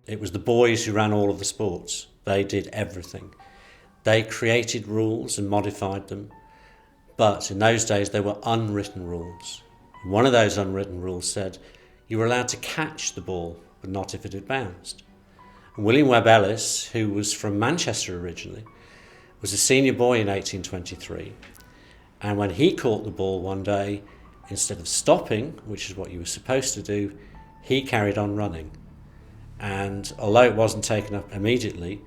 It was the boys who ran all of the sports. They did everything. They created rules and modified them, but in those days they were unwritten rules. One of those unwritten rules said you were allowed to catch the ball, but not if it had bounced. And William Webb Ellis, who was from Manchester originally, was a senior boy in 1823, and when he caught the ball one day, instead of stopping, which is what you were supposed to do, he carried on running. And although it wasn't taken up immediately,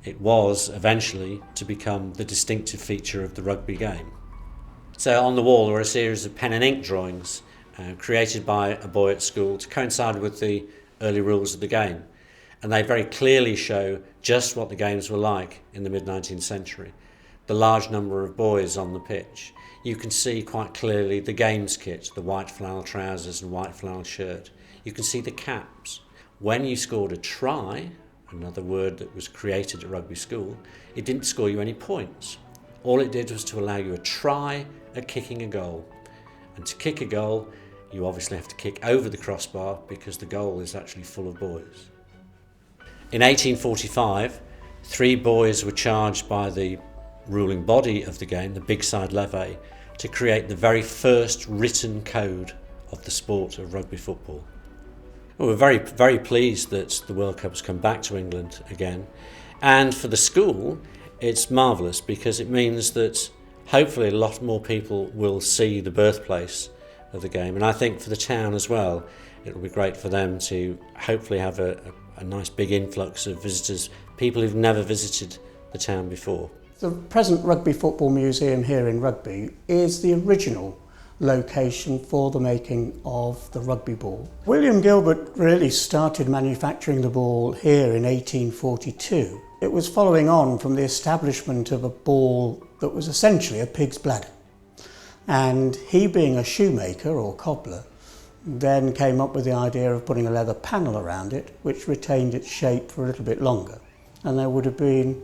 it was eventually to become the distinctive feature of the rugby game. So on the wall there were a series of pen and ink drawings created by a boy at school to coincide with the early rules of the game. And they very clearly show just what the games were like in the mid-19th century. The large number of boys on the pitch. You can see quite clearly the games kit, the white flannel trousers and white flannel shirt. You can see the caps. When you scored a try, another word that was created at Rugby School, it didn't score you any points. All it did was to allow you a try at kicking a goal. And to kick a goal, you obviously have to kick over the crossbar because the goal is actually full of boys. In 1845, 3 boys were charged by the ruling body of the game, the Big Side Levee, to create the very first written code of the sport of rugby football. Well, we're very, very pleased that the World Cup has come back to England again. And for the school, it's marvellous because it means that hopefully a lot more people will see the birthplace of the game. And I think for the town as well, it will be great for them to hopefully have a nice big influx of visitors, people who've never visited the town before. The present Rugby Football Museum here in Rugby is the original location for the making of the rugby ball. William Gilbert really started manufacturing the ball here in 1842. It was following on from the establishment of a ball that was essentially a pig's bladder. And he, being a shoemaker or cobbler, then came up with the idea of putting a leather panel around it, which retained its shape for a little bit longer. And there would have been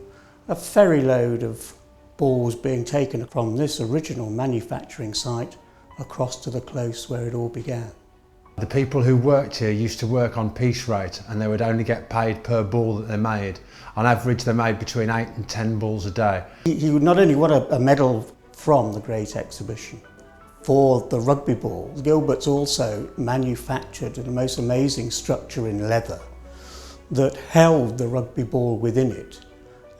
a ferry load of balls being taken from this original manufacturing site across to the close where it all began. The people who worked here used to work on piece rate, and they would only get paid per ball that they made. On average, they made between 8 and 10 balls a day. He would not only won a medal from the Great Exhibition for the rugby ball, Gilbert's also manufactured the most amazing structure in leather that held the rugby ball within it.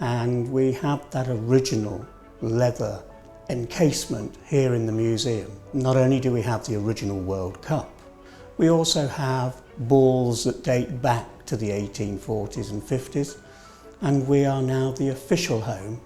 And we have that original leather encasement here in the museum. Not only do we have the original World Cup, we also have balls that date back to the 1840s and 50s, and we are now the official home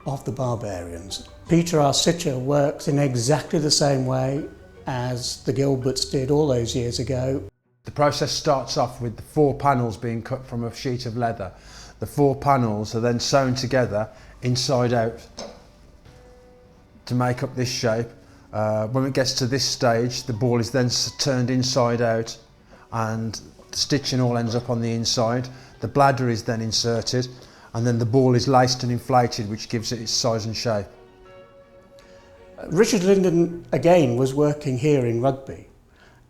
of the Barbarians. Peter, our stitcher, works in exactly the same way as the Gilberts did all those years ago. The process starts off with the 4 panels being cut from a sheet of leather. The 4 panels are then sewn together inside out to make up this shape. When it gets to this stage, the ball is then turned inside out and the stitching all ends up on the inside. The bladder is then inserted and then the ball is laced and inflated, which gives it its size and shape. Richard Linden again was working here in Rugby,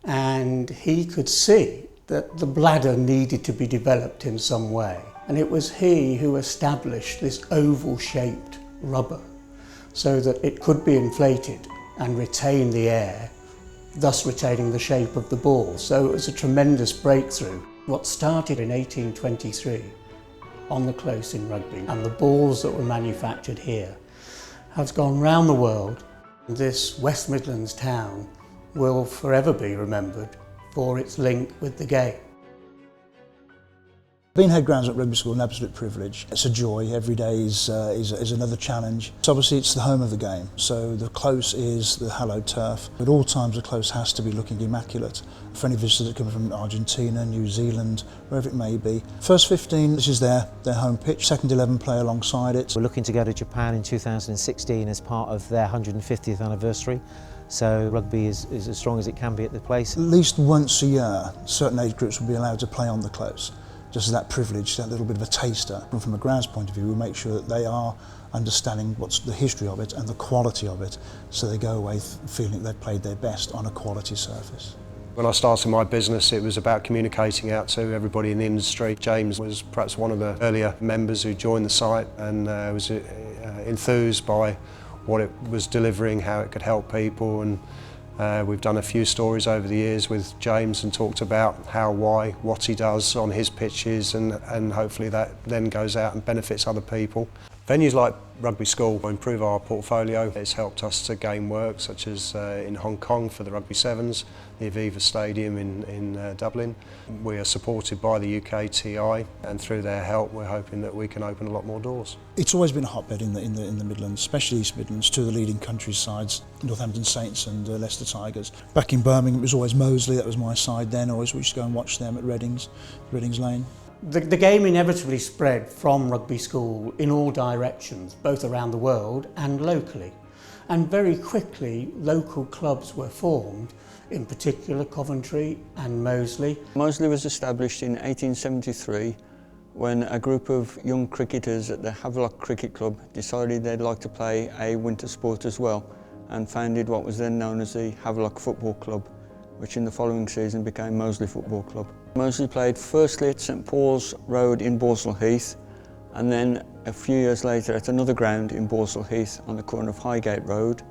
and he could see that the bladder needed to be developed in some way. And it was he who established this oval-shaped rubber so that it could be inflated and retain the air, thus retaining the shape of the ball. So it was a tremendous breakthrough. What started in 1823 on the close in Rugby, and the balls that were manufactured here have gone round the world. This West Midlands town will forever be remembered for its link with the game. Being head grounds at Rugby School is an absolute privilege. It's a joy. Every day is another challenge. So obviously it's the home of the game, so the close is the hallowed turf. At all times the close has to be looking immaculate. For any visitors that come from Argentina, New Zealand, wherever it may be. First 15, this is their home pitch. Second 11 play alongside it. We're looking to go to Japan in 2016 as part of their 150th anniversary. So rugby is as strong as it can be at the place. At least once a year, certain age groups will be allowed to play on the close. Just as that privilege, that little bit of a taster. And from a grounds point of view, we make sure that they are understanding what's the history of it and the quality of it, so they go away feeling they've played their best on a quality surface. When I started my business, it was about communicating out to everybody in the industry. James was perhaps one of the earlier members who joined the site and was enthused by what it was delivering, how it could help people, and we've done a few stories over the years with James and talked about how, why, what he does on his pitches, and hopefully that then goes out and benefits other people. Venues like Rugby School improve our portfolio. It's helped us to gain work, such as in Hong Kong for the Rugby Sevens, the Aviva Stadium in Dublin. We are supported by the UK TI, and through their help we're hoping that we can open a lot more doors. It's always been a hotbed in the Midlands, especially East Midlands, two of the leading countrysides, Northampton Saints and Leicester Tigers. Back in Birmingham it was always Moseley, that was my side then. Always we used to go and watch them at Readings Lane. The game inevitably spread from Rugby School in all directions, both around the world and locally. And very quickly, local clubs were formed, in particular Coventry and Moseley. Moseley was established in 1873 when a group of young cricketers at the Havelock Cricket Club decided they'd like to play a winter sport as well, and founded what was then known as the Havelock Football Club, which in the following season became Moseley Football Club. Moseley played firstly at St Paul's Road in Borsall Heath, and then a few years later at another ground in Borsall Heath on the corner of Highgate Road,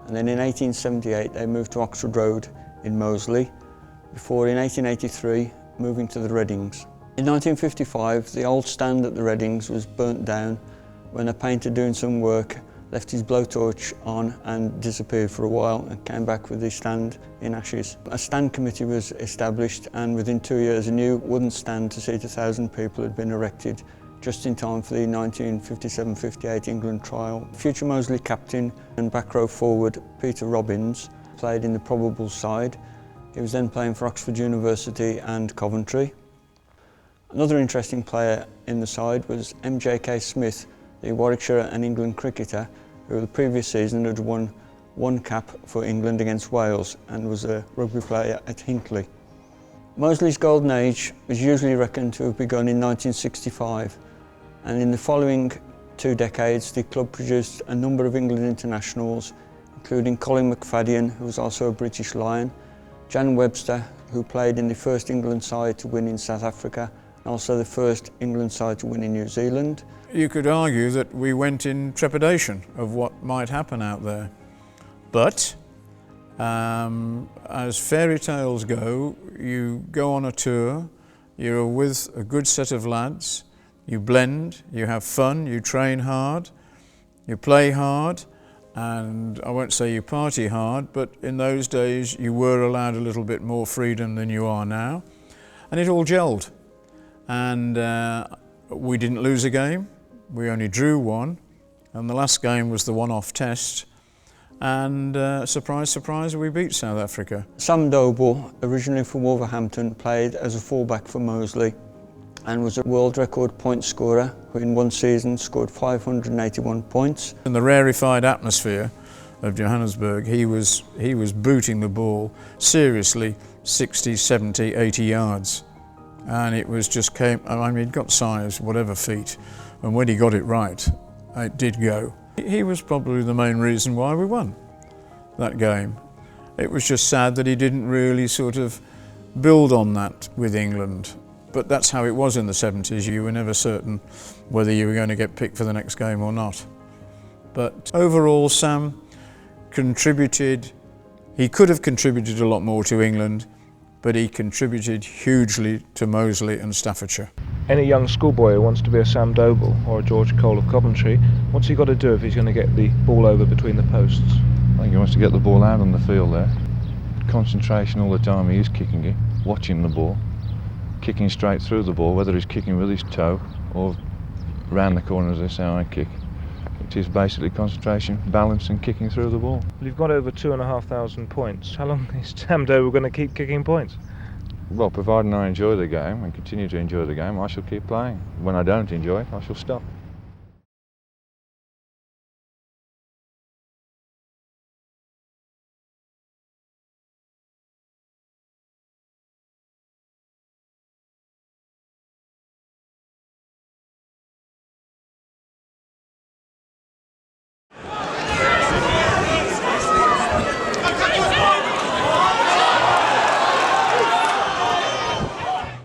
and then in 1878 they moved to Oxford Road in Moseley, before in 1883 moving to the Readings. In 1955 the old stand at the Readings was burnt down when a painter doing some work left his blowtorch on and disappeared for a while and came back with the stand in ashes. A stand committee was established, and within 2 years a new wooden stand to seat 1,000 people had been erected, just in time for the 1957-58 England trial. Future Moseley captain and back row forward Peter Robbins played in the probable side. He was then playing for Oxford University and Coventry. Another interesting player in the side was MJK Smith, the Warwickshire and England cricketer, who the previous season had won one cap for England against Wales and was a rugby player at Hinckley. Moseley's golden age was usually reckoned to have begun in 1965, and in the following 2 decades the club produced a number of England internationals, including Colin McFadden, who was also a British Lion, Jan Webster, who played in the first England side to win in South Africa, and also the first England side to win in New Zealand. You could argue that we went in trepidation of what might happen out there. But as fairy tales go, you go on a tour, you're with a good set of lads, you blend, you have fun, you train hard, you play hard, and I won't say you party hard, but in those days you were allowed a little bit more freedom than you are now, and it all gelled. And we didn't lose a game. We only drew one, and the last game was the one-off test, and surprise, surprise, we beat South Africa. Sam Doble, originally from Wolverhampton, played as a fullback for Moseley and was a world record point scorer, who in one season scored 581 points. In the rarefied atmosphere of Johannesburg, he was booting the ball seriously 60, 70, 80 yards, and it was just he'd got size, whatever feet. And when he got it right, it did go. He was probably the main reason why we won that game. It was just sad that he didn't really sort of build on that with England. But that's how it was in the 70s. You were never certain whether you were going to get picked for the next game or not. But overall, Sam contributed. He could have contributed a lot more to England, but he contributed hugely to Moseley and Staffordshire. Any young schoolboy who wants to be a Sam Doble or a George Cole of Coventry, what's he got to do if he's going to get the ball over between the posts? I think he wants to get the ball out on the field there. Concentration all the time he is kicking it, watching the ball, kicking straight through the ball, whether he's kicking with his toe or round the corner as they say I kick. It is basically concentration, balance and kicking through the ball. Well, you've got over 2,500 points. How long is Sam Doble going to keep kicking points? Well, providing I enjoy the game and continue to enjoy the game, I shall keep playing. When I don't enjoy it, I shall stop.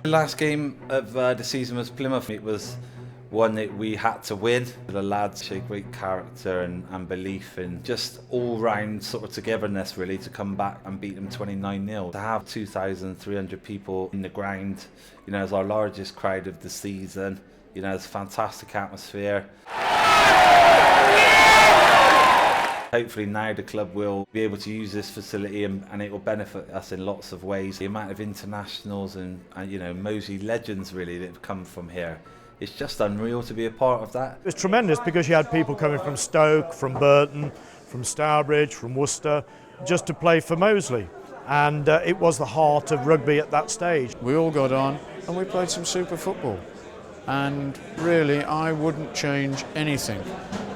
The last game of the season was Plymouth. It was one that we had to win. The lads showed great character and belief and just all-round sort of togetherness really to come back and beat them 29-0. To have 2,300 people in the ground, you know, as our largest crowd of the season, you know, it's a fantastic atmosphere. Hopefully now the club will be able to use this facility and it will benefit us in lots of ways. The amount of internationals and you know, Moseley legends really that have come from here. It's just unreal to be a part of that. It was tremendous because you had people coming from Stoke, from Burton, from Stourbridge, from Worcester, just to play for Moseley. And it was the heart of rugby at that stage. We all got on and we played some super football. And really, I wouldn't change anything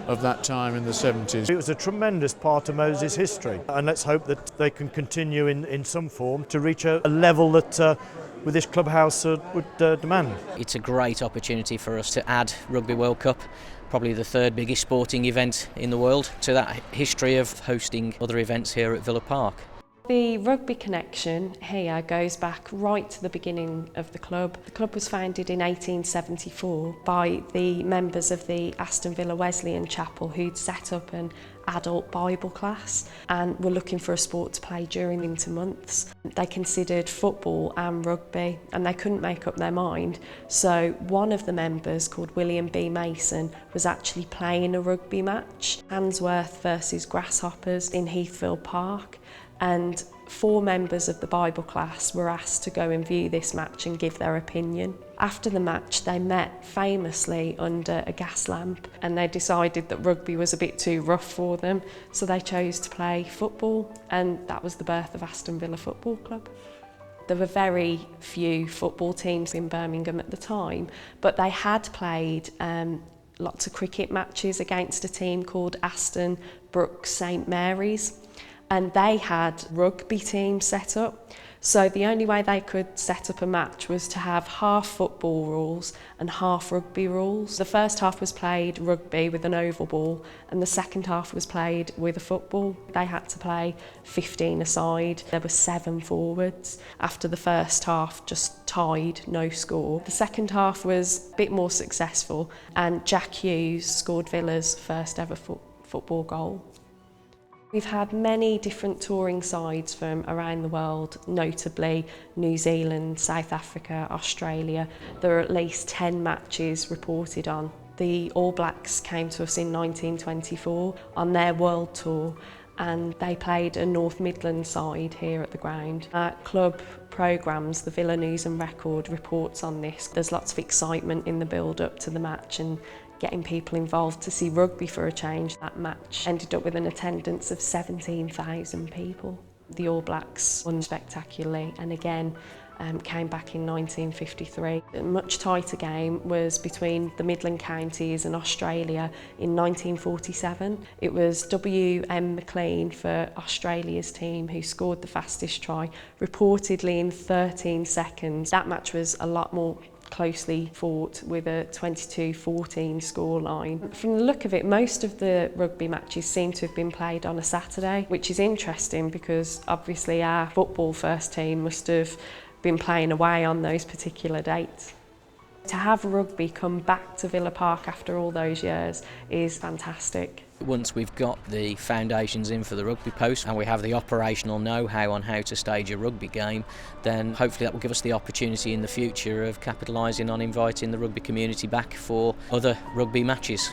of that time in the 70s. It was a tremendous part of Moseley's history. And let's hope that they can continue in some form to reach a level that with this clubhouse would demand. It's a great opportunity for us to add Rugby World Cup, probably the third biggest sporting event in the world, to that history of hosting other events here at Villa Park. The rugby connection here goes back right to the beginning of the club. The club was founded in 1874 by the members of the Aston Villa Wesleyan Chapel who'd set up an adult Bible class and were looking for a sport to play during winter months. They considered football and rugby and they couldn't make up their mind. So one of the members, called William B. Mason, was actually playing a rugby match, Handsworth versus Grasshoppers in Heathfield Park. And 4 members of the Bible class were asked to go and view this match and give their opinion. After the match, they met famously under a gas lamp and they decided that rugby was a bit too rough for them, so they chose to play football, and that was the birth of Aston Villa Football Club. There were very few football teams in Birmingham at the time, but they had played lots of cricket matches against a team called Aston Brook St Mary's. And they had rugby teams set up. So the only way they could set up a match was to have half football rules and half rugby rules. The first half was played rugby with an oval ball and the second half was played with a football. They had to play 15 aside. There were 7 forwards. After the first half, just tied, no score. The second half was a bit more successful and Jack Hughes scored Villa's first ever football goal. We've had many different touring sides from around the world, notably New Zealand, South Africa, Australia. There are at least 10 matches reported on. The All Blacks came to us in 1924 on their world tour and they played a North Midlands side here at the ground. Our club programmes, the Villa News and Record reports on this. There's lots of excitement in the build-up to the match and getting people involved to see rugby for a change. That match ended up with an attendance of 17,000 people. The All Blacks won spectacularly and again came back in 1953. A much tighter game was between the Midland counties and Australia in 1947. It was W.M. McLean for Australia's team who scored the fastest try, reportedly in 13 seconds. That match was a lot more closely fought with a 22-14 scoreline. From the look of it, most of the rugby matches seem to have been played on a Saturday, which is interesting because obviously our football first team must have been playing away on those particular dates. To have rugby come back to Villa Park after all those years is fantastic. Once we've got the foundations in for the rugby post and we have the operational know-how on how to stage a rugby game, then hopefully that will give us the opportunity in the future of capitalising on inviting the rugby community back for other rugby matches.